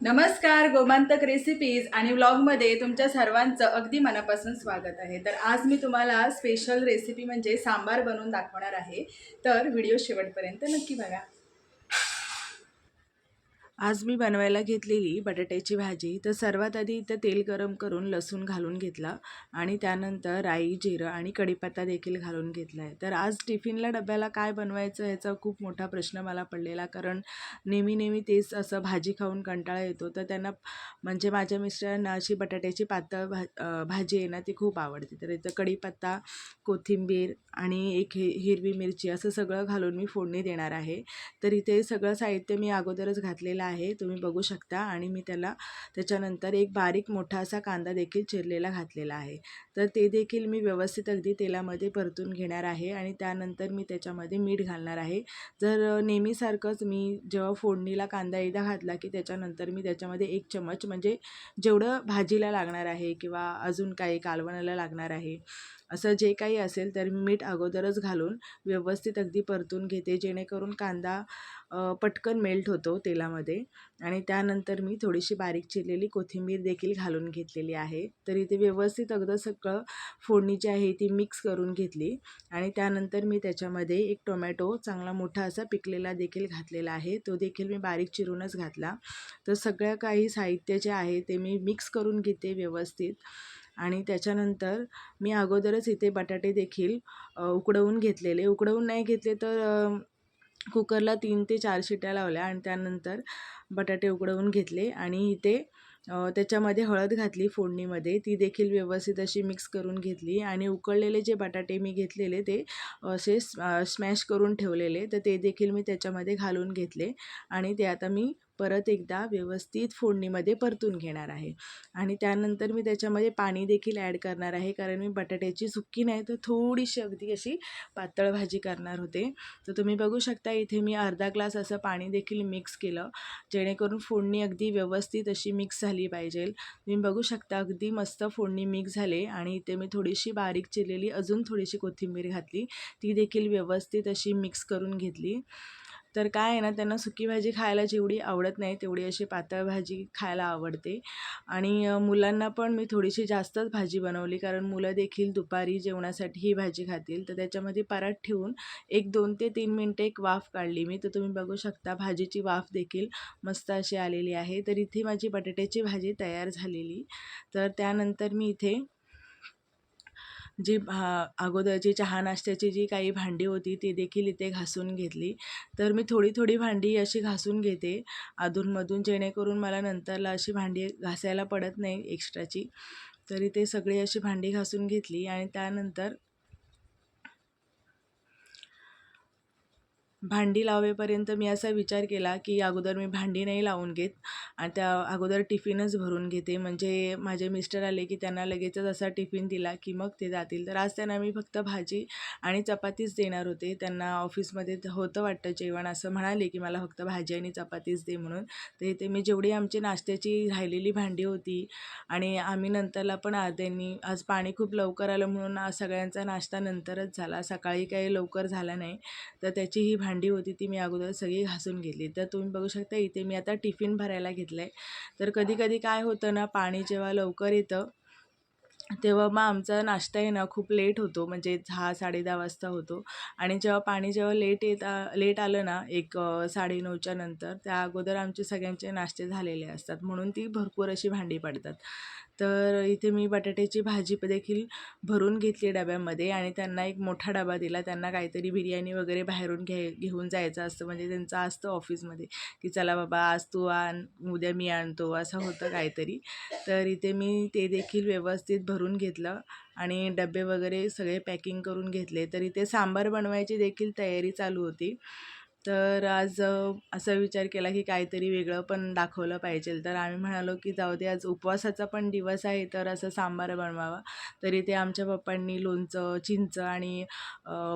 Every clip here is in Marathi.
नमस्कार, गोमांतक रेसिपीज आणि व्लॉगमध्ये तुमच्या सर्वांचं अगदी मनापासून स्वागत आहे। तर आज मी तुम्हाला स्पेशल रेसिपी म्हणजे सांबार बनवून दाखवणार आहे। तर व्हिडिओ शेवटपर्यंत नक्की बघा। आज मी बनवायला घेतलेली बटाट्याची भाजी। तर सर्वात आधी इथं तेल गरम करून लसूण घालून घेतला आणि त्यानंतर राई, जिरं आणि कढीपत्ता देखील घालून घेतला आहे। तर आज टिफिनला डब्याला काय बनवायचं याचा खूप मोठा प्रश्न मला पडलेला, कारण नेहमी तेच असं भाजी खाऊन कंटाळा येतो। तर त्यांना म्हणजे माझ्या मिस्टरांना अशी बटाट्याची पातळ भाजी आहे ना ती खूप आवडते। तर इथं कढीपत्ता, कोथिंबीर आणि एक हिरवी मिरची असं सगळं घालून मी फोडणी देणार आहे। तर इथे सगळं साहित्य मी अगोदरच घातलेलं आहे, तुम्ही बघू शकता। आणि मी त्याच्यानंतर एक बारीक मोठा असा कांदा देखील चिरलेला घातलेला आहे। तर ते देखील मी व्यवस्थित अगदी तेलामध्ये परतून घेणार आहे आणि त्यानंतर मी त्याच्यामध्ये मीठ घालणार आहे। जर नेहमीसारखंच मी जेव्हा फोडणीला कांदा एकदा घातला की त्याच्यानंतर मी त्याच्यामध्ये 1 चमच म्हणजे जेवढं भाजीला लागणार आहे किंवा अजून काही कालवणाला लागणार आहे असं जे काही असेल तर मीठ अगोदरच घालून व्यवस्थित अगदी परतून घेते, जेणेकरून कांदा पटकन मेल्ट होतो तेलामध्ये। आणि त्यानंतर मी थोडीशी बारीक चिरलेली कोथिंबीर देखील घालून घेतलेली आहे। तर इथे व्यवस्थित अगदी सगळं फोडणी जी आहे ती मिक्स करून घेतली आणि त्यानंतर मी त्याच्यामध्ये एक टोमॅटो चांगला मोठा असा पिकलेला देखील घातलेला आहे, तो देखील मी बारीक चिरूनच घातला। तर सगळं काही साहित्य जे आहे ते मी मिक्स करून घेते व्यवस्थित। आणि त्याच्यानंतर मी अगोदरच इथे बटाटे देखील उकडवून घेतलेले, उकडवून नाही घेतले तर कुकरला 3 ते 4 शिट्या लावल्या आणि त्यानंतर बटाटे उकडवून घेतले आणि इथे त्याच्यामध्ये हळद घातली फोडणीमध्ये, ती देखील व्यवस्थित अशी मिक्स करून घेतली। आणि उकळलेले जे बटाटे मी घेतलेले ते असे स्मॅश करून ठेवलेले, तर ते देखील मी त्याच्यामध्ये घालून घेतले आणि ते आता मी परत एकदा व्यवस्थित फोडणीमध्ये परतून घेणार आहे। आणि त्यानंतर मी त्याच्यामध्ये पाणी देखील ॲड करणार आहे, कारण मी बटाट्याची सुक्की नाही तर थोडीशी अगदी अशी पातळ भाजी करणार होते। तर तुम्ही बघू शकता इथे मी अर्धा ग्लास असं पाणी देखील मिक्स केलं, जेणेकरून फोडणी अगदी व्यवस्थित अशी मिक्स झाली पाहिजे। तुम्ही बघू शकता अगदी मस्त फोडणी मिक्स झाले आणि इथे मी थोडीशी बारीक चिरलेली अजून थोडीशी कोथिंबीर घातली, ती देखील व्यवस्थित अशी मिक्स करून घेतली। तर काय आहे ना, त्यांना सुकी भाजी खायला जेवढी आवडत नाही तेवढी अशी पातळ भाजी खायला आवडते। आणि मुलांना पण मी थोडीशी जास्तच भाजी बनवली, कारण मुलं देखील दुपारी जेवणासाठी ही भाजी खातील। तर त्याच्यामध्ये परात ठेवून 2 ते 3 मिनटे एक वाफ काढली मी, तर तुम्ही बघू शकता भाजीची वाफ देखील मस्त अशी आलेली आहे। तर इथे माझी बटाट्याची भाजी तयार झालेली। तर त्यानंतर मी इथे जी अगोदरची चहा नाश्त्याची जी काही भांडी होती ती देखील इथे घासून घेतली। तर मी थोडी भांडी अशी घासून घेते अधूनमधून, जेणेकरून मला नंतरला अशी भांडी घासायला पडत नाही एक्स्ट्राची। तर इथे सगळी अशी भांडी घासून घेतली आणि त्यानंतर भांडी लावेपर्यंत मी असा विचार केला की अगोदर मी भांडी नाही लावून घेत आणि त्या अगोदर टिफिनच भरून घेते, म्हणजे माझे मिस्टर आले की त्यांना लगेचच असा टिफिन दिला की मग ते जातील। तर आज त्यांना मी फक्त भाजी आणि चपातीच देणार होते, त्यांना ऑफिसमध्ये होतं वाटतं जेवण, असं म्हणाले की मला फक्त भाजी आणि चपातीच दे म्हणून। तर इथे मी जेवढी आमची नाश्त्याची राहिलेली भांडी होती आणि आम्ही नंतरला पण अर्ध्यांनी, आज पाणी खूप लवकर आलं म्हणून आज सगळ्यांचा नाश्ता नंतरच झाला, सकाळी काही लवकर झाला नाही। तर त्याची ही भांडी होती ती मी अगोदर सगळी घासून घेतली। तर तुम्ही बघू शकता इथे मी आता टिफिन भरायला घेतलं आहे। तर कधी काय होतं ना, पाणी जेव्हा लवकर येतं तेव्हा मग आमचा नाश्ता आहे ना खूप लेट होतो, म्हणजे 10-10:30 वाजता होतो। आणि जेव्हा लेट आलं ना 9:30च्या नंतर, त्या अगोदर आमचे सगळ्यांचे नाश्ते झालेले असतात, म्हणून ती भरपूर अशी भांडी पडतात। तर इथे मी बटाट्याची भाजी देखील भरून घेतली डब्यामध्ये आणि त्यांना एक मोठा डबा दिला, त्यांना काहीतरी बिर्याणी वगैरे बाहेरून घेऊन जायचं असतं, म्हणजे त्यांचं असतं ऑफिसमध्ये की चला बाबा आज तू आण, उद्या मी आणतो, असं होतं काहीतरी। तर इथे मी ते देखील व्यवस्थित भरून घेतलं आणि डबे वगैरे सगळे पॅकिंग करून घेतले। तर इथे सांबार बनवायची देखील तयारी चालू होती। तर आज असा विचार केला की काहीतरी वेगळं पण दाखवलं पाहिजे, तर आम्ही म्हणालो की जाऊ दे आज उपवासाचा पण दिवस आहे तर असं सांबार बनवावा। तर इथे आमच्या पप्पांनी लोणचं, चिंच आणि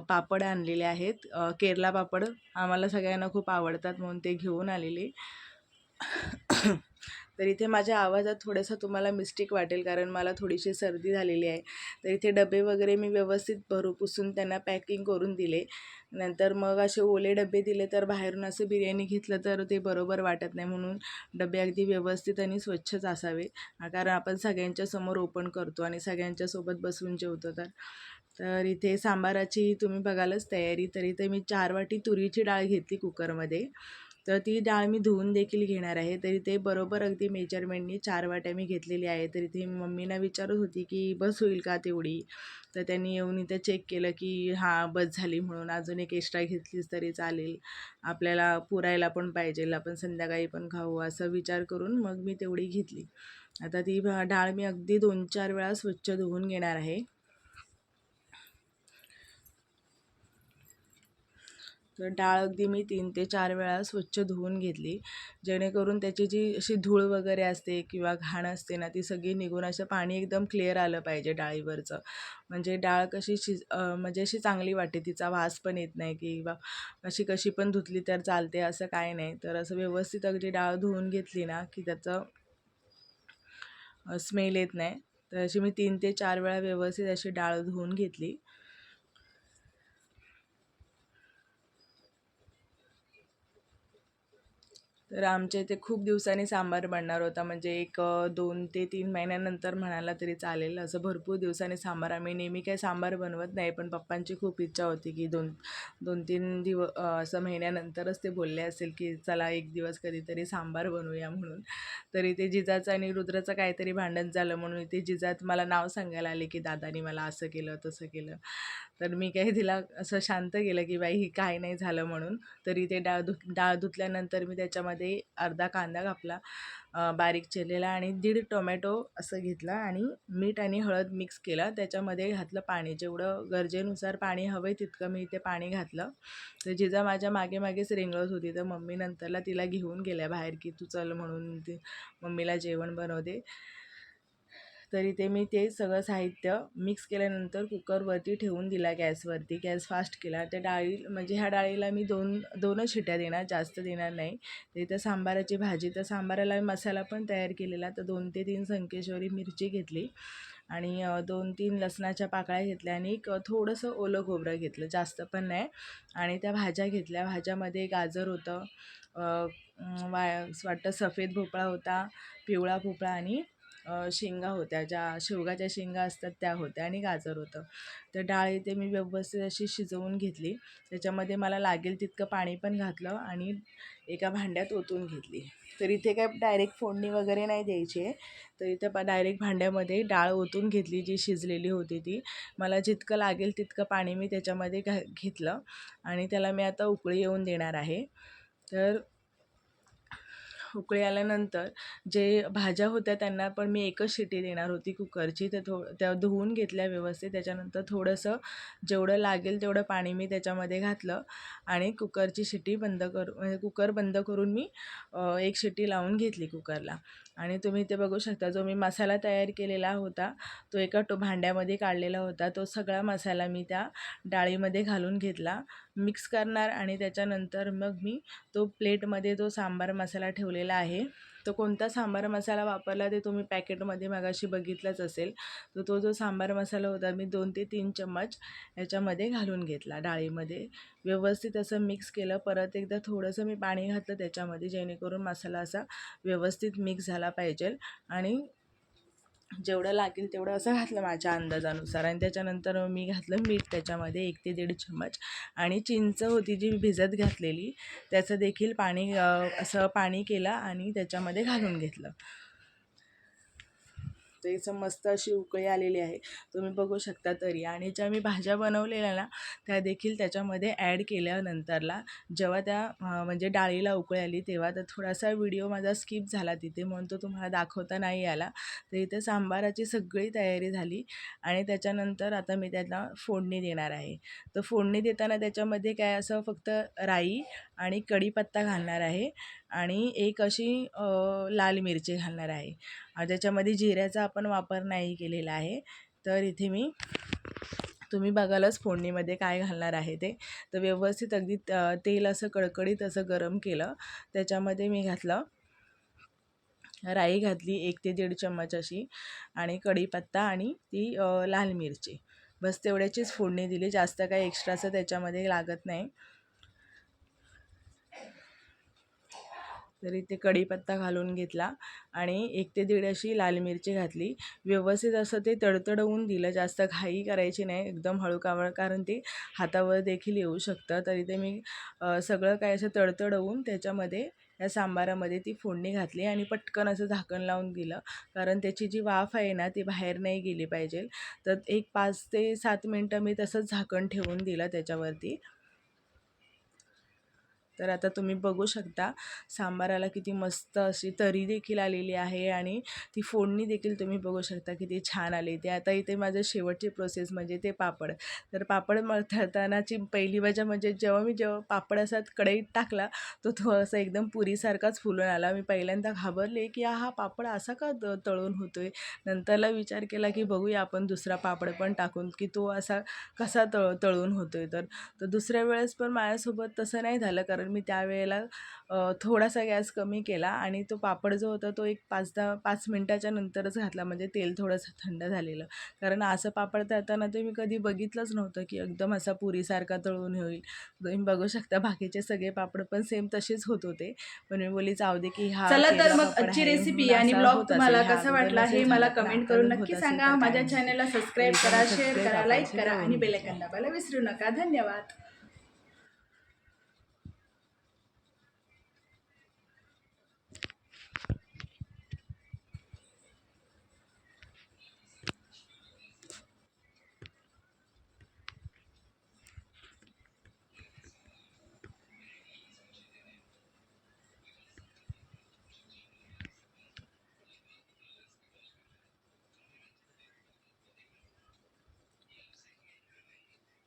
पापड आणलेले आहेत, केरला पापड आम्हाला सगळ्यांना खूप आवडतात म्हणून ते घेऊन आलेले। तर इथे माझ्या आवाजात थोडंसं तुम्हाला मिस्टेक वाटेल, कारण मला थोडीशी सर्दी झालेली आहे। तर इथे डबे वगैरे मी व्यवस्थित पुसून त्यांना पॅकिंग करून दिले, नंतर मग असे ओले डबे दिले तर बाहेरून असं बिर्याणी घेतलं तर ते बरोबर वाटत नाही, म्हणून डबे अगदी व्यवस्थित आणि स्वच्छच असावे, कारण आपण सगळ्यांच्या समोर ओपन करतो आणि सगळ्यांच्या सोबत बसून जेवतो. तर इथे सांबाराची तुम्ही बघालच तयारी. तर इथे मी 4 वाटी तुरीची डाळ घेतली कुकरमध्ये. तर ती डाळ मी धुवून देखील घेणार आहे. तरी ते बरोबर अगदी मेजरमेंटनी 4 वाट्या मी घेतलेली आहे. तर इथे मी मम्मीला विचारत होती की बस होईल का तेवढी. तर त्यांनी येऊन इथे चेक केलं की हां बस झाली, म्हणून अजून एक एक्स्ट्रा घेतलीस तरी चालेल, आपल्याला पुरायला पण पाहिजे, आपण संध्याकाळी पण खाऊ, असा विचार करून मग मी तेवढी घेतली. आता ती डाळ मी अगदी 2-4 वेळा स्वच्छ धुवून घेणार आहे. तर डाळ अगदी मी 3 ते 4 वेळा स्वच्छ धुवून घेतली, जेणेकरून त्याची जी अशी धूळ वगैरे असते किंवा घाण असते ना, ती सगळी निघून असं पाणी एकदम क्लिअर आलं पाहिजे डाळीवरचं. म्हणजे डाळ कशी म्हणजे अशी चांगली वाटते, तिचा वास पण येत नाही किंवा अशी कशी पण धुतली तर चालते असं काय नाही. तर असं व्यवस्थित अगदी डाळ धुवून घेतली ना की त्याचं स्मेल येत नाही. तर अशी मी 3 ते 4 वेळा व्यवस्थित अशी डाळ धुवून घेतली. तर आमच्या इथे खूप दिवसांनी सांबार बनणार होता, म्हणजे एक 2 ते 3 महिन्यानंतर म्हणायला तरी चालेल. असं भरपूर दिवसांनी सांबार, आम्ही नेहमी काही सांबार बनवत नाही, पण पप्पांची खूप इच्छा होती की 2-3 असं महिन्यानंतरच ते बोलले असेल की चला एक दिवस कधीतरी सांबार बनवूया म्हणून. तरी ते जिजाचं आणि रुद्राचं काहीतरी भांडण झालं, म्हणून इथे जिजात मला नाव सांगायला आले की दादानी मला असं केलं तसं केलं. तर मी काही तिला असं शांत केलं की बाई ही काही नाही झालं म्हणून. तरी ते डाळ धुतल्यानंतर मी त्याच्यामध्ये अर्धा कांदा कापला बारीक चिरलेला आणि 1.5 टोमॅटो असं घेतला आणि मीठ आणि हळद मिक्स केलं. त्याच्यामध्ये घातलं पाणी, जेवढं गरजेनुसार पाणी हवं आहे तितकं मी इथे पाणी घातलं. तर जिजा माझ्या मागे मागेच रेंगळत होती, तर मम्मी नंतरला तिला घेऊन गेल्या बाहेर की तू चल म्हणून, ती मम्मीला जेवण बनवते. तरी ते मी ते सगळं साहित्य मिक्स केल्यानंतर कुकरवरती ठेवून दिला गॅसवरती, गॅस फास्ट केला. त्या म्हणजे ह्या डाळीला मी दोनच शिट्या देणार, जास्त देणार नाही. तर इथं सांबाराची भाजी, तर सांबाराला मी मसाला पण तयार केलेला. तर 2 ते 3 संकेश्वरी मिरची घेतली आणि 2-3 लसणाच्या पाकळ्या घेतल्या आणि एक थोडंसं ओलं खोबरं घेतलं, जास्त पण नाही. आणि त्या भाज्या घेतल्या. भाज्यामध्ये गाजर होतं, वाटतं सफेद भोपळा होता, पिवळा भोपळा आणि शेंगा होत्या, ज्या शेवगाच्या शेंगा असतात त्या होत्या आणि गाजर होतं. तर डाळ इथे मी व्यवस्थित अशी शिजवून घेतली. त्याच्यामध्ये मला लागेल तितकं पाणी पण घातलं आणि एका भांड्यात ओतून घेतली. तर इथे काय डायरेक्ट फोडणी वगैरे नाही द्यायची आहे. तर इथे डायरेक्ट भांड्यामध्ये डाळ ओतून घेतली, जी शिजलेली होती ती. मला जितकं लागेल तितकं पाणी मी त्याच्यामध्ये घेतलं आणि त्याला मी आता उकळी येऊन देणार आहे. तर उकळी आल्यानंतर जे भाज्या होत्या त्यांना पण मी एकच शिटी देणार होती कुकरची. तर त्या धुवून घेतल्या व्यवस्थित. त्याच्यानंतर थोडंसं जेवढं लागेल तेवढं पाणी मी त्याच्यामध्ये घातलं आणि कुकरची शिटी म्हणजे कुकर बंद करून मी एक शिटी लावून घेतली कुकरला. आणि तुम्ही इथे बघू शकता, जो मी मसाला तयार केलेला होता तो एका भांड्यामध्ये काढलेला होता, तो सगळा मसाला मी त्या डाळीमध्ये घालून घेतला, मिक्स करणार. आणि त्याच्यानंतर मग मी तो प्लेटमध्ये जो सांबार मसाला ठेवलेला आहे, तो कोणता सांबार मसाला वापरला ते तुम्ही पॅकेटमध्ये मगाशी बघितलंच असेल. तर तो जो सांबार मसाला होता मी 2 ते 3 चम्मच याच्यामध्ये घालून घेतला डाळीमध्ये. व्यवस्थित असं मिक्स केलं. परत एकदा थोडंसं मी पाणी घातलं त्याच्यामध्ये, जेणेकरून मसाला असा व्यवस्थित मिक्स झाला पाहिजे आणि जेवढं लागेल तेवढं असं घातलं माझ्या अंदाजानुसार. आणि त्याच्यानंतर मी घातलं मीठ त्याच्यामध्ये 1 ते 1.5 चम्मच आणि चिंच होती जी भिजत घातलेली, त्याचं देखील पाणी असं पाणी केलं आणि त्याच्यामध्ये घालून घेतलं. तर मस्त अशी उकळी आलेली आहे, तुम्ही बघू शकता तरी. आणि ज्या मी भाज्या बनवलेल्या ना त्या देखील त्याच्यामध्ये ॲड केल्यानंतरला, जेव्हा त्या म्हणजे डाळीला उकळी आली तेव्हा. तर थोडासा व्हिडिओ माझा स्किप झाला तिथे, म्हणून तो तुम्हाला दाखवता नाही आला. तर इथे सांबाराची सगळी तयारी झाली आणि त्याच्यानंतर आता मी त्याला फोडणी देणार आहे. तर फोडणी देताना त्याच्यामध्ये काय असं फक्त राई आणि कढीपत्ता घालणार आहे आणि एक अशी लाल मिरची घालणार आहे. त्याच्यामध्ये जिऱ्याचा आपण वापर नाही केलेला आहे. तर इथे मी तुम्ही बघालच फोडणीमध्ये काय घालणार आहे ते. तर व्यवस्थित अगदी तेल असं कडकडीत असं गरम केलं. त्याच्यामध्ये मी घातलं राई घातली 1 ते 1.5 चम्मच अशी आणि कढीपत्ता आणि ती लाल मिरची. बस तेवढ्याचीच फोडणी दिली, जास्त काही एक्स्ट्राचं त्याच्यामध्ये लागत नाही. तर इथे कढीपत्ता घालून घेतला आणि 1 ते 1.5 अशी लाल मिरची घातली. व्यवस्थित असं ते तडतडवून दिलं, जास्त घाई करायची नाही, एकदम हळूकावळ, कारण ते हातावर देखील येऊ शकतं. तर इथे मी सगळं काय असं तडतडवून त्याच्यामध्ये या सांबारामध्ये ती फोडणी घातली आणि पटकन असं झाकण लावून दिलं, कारण त्याची जी वाफ आहे ना ती बाहेर नाही गेली पाहिजे. तर एक 5 ते 7 मिनटं मी तसंच झाकण ठेवून दिलं त्याच्यावरती. तर आता तुम्ही बघू शकता सांबाराला किती मस्त अशी तरी देखील आलेली आहे आणि ती फोडणी देखील तुम्ही बघू शकता किती छान आली. ते आता इथे माझं शेवटची प्रोसेस म्हणजे ते पापड. तर पापड मळतानाची पहिली वजह म्हणजे जेव्हा पापड असा कढईत टाकला तो असा एकदम पुरीसारखाच फुलून आला. मी पहिल्यांदा घाबरले की हा पापड असा का तळून होतोय. नंतरला विचार केला की बघूया आपण दुसरा पापड पण टाकून की तो असा कसा तळून होतोय. तर दुसऱ्या वेळेस पण माझ्यासोबत तसं नाही झालं, कारण मी त्यावेळेला थोडासा गॅस कमी केला आणि तो पापड जो होता तो एक 5 मिनटाच्या नंतरच घातला, म्हणजे तेल थोडंसं थंड झालेलं. कारण असं पापड तळताना ते मी कधी बघितलंच नव्हतं की एकदम असा पुरीसारखा तळून होईल. तुम्ही बघू शकता बाकीचे सगळे पापड पण सेम तसेच होत होते, पण मी बोलली जाऊ दे की हा चला तर केलेला मग पापड आजची आहे रेसिपी म्हणून आणि असा ब्लॉग होत तुम्हाला असेल, ह्या कसा अगोदर वाटला हे नसेल मला झाला तर कमेंट आता करून जर होत नक्की असेल सांगा. तर काय माझ्या माहिती. चॅनलला तर सबस्क्राईब इथे करा, मी शेअर सगळे करा, पापड लाईक असे करा आणि तळून बेल घेतले. आयकॉन दाबायला विसरू नका. धन्यवाद.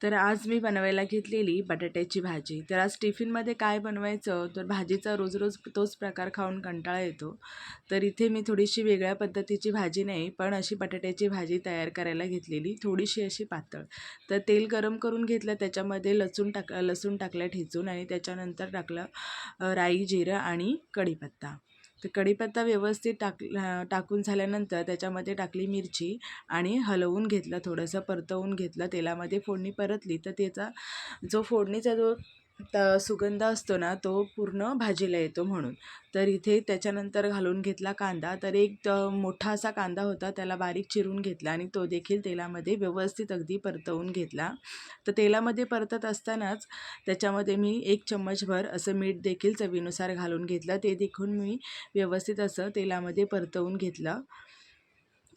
तर आज मी बनवायला घेतलेली बटाट्याची भाजी. तर आज टिफिनमध्ये काय बनवायचं, तर भाजीचा रोज रोज तोच प्रकार खाऊन कंटाळा येतो. तर इथे मी थोडीशी वेगळ्या पद्धतीची भाजी नाही, पण अशी बटाट्याची भाजी तयार करायला घेतलेली, थोडीशी अशी पातळ. तर तेल गरम करून घेतलं, त्याच्यामध्ये लसूण टाकला ठेचून आणि त्याच्यानंतर टाकलं राई, जिरं आणि कढीपत्ता. तर कढीपत्ता व्यवस्थित टाकून झाल्यानंतर त्याच्यामध्ये टाकली मिरची आणि हलवून घेतलं, थोडंसं परतवून घेतलं. तेलामध्ये फोडणी परतली तर त्याचा जो फोडणीचा जो सुगंध असतो ना तो पूर्ण भाजीला येतो म्हणून. तर इथे त्याच्यानंतर घालून घेतला कांदा. तर एक मोठा असा कांदा होता, त्याला बारीक चिरून घेतला आणि तो देखील तेलामध्ये व्यवस्थित अगदी परतवून घेतला. तर तेलामध्ये परतत असतानाच त्याच्यामध्ये मी 1 चम्मचभर असं मीठ देखील चवीनुसार घालून घेतलं. ते देखील मी व्यवस्थित असं तेलामध्ये परतवून घेतलं.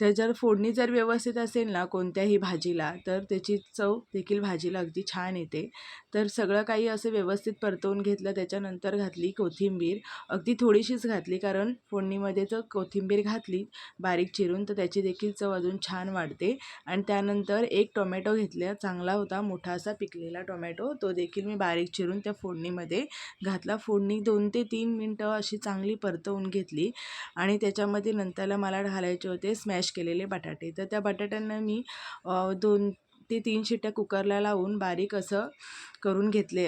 तर जर फोडणी जर व्यवस्थित असेल ना कोणत्याही भाजीला, तर त्याची चव देखील भाजीला अगदी छान येते. तर सगळं काही असं व्यवस्थित परतवून घेतलं. त्याच्यानंतर घातली कोथिंबीर, अगदी थोडीशीच घातली, कारण फोडणीमध्ये जर कोथिंबीर घातली बारीक चिरून तर त्याची देखील चव अजून छान वाढते. आणि त्यानंतर 1 टोमॅटो घेतला, चांगला होता, मोठा असा पिकलेला टोमॅटो, तो देखील मी बारीक चिरून त्या फोडणीमध्ये घातला. फोडणी 2 ते 3 मिनटं अशी चांगली परतवून घेतली आणि त्याच्यामध्ये नंतरला मला घालायचे होते स्मॅश केलेले बटाटे. तर त्या बटाट्यांना मी 2 ते 3 शिट्ट्या कुकरला लावून बारीक असं करून घेतले.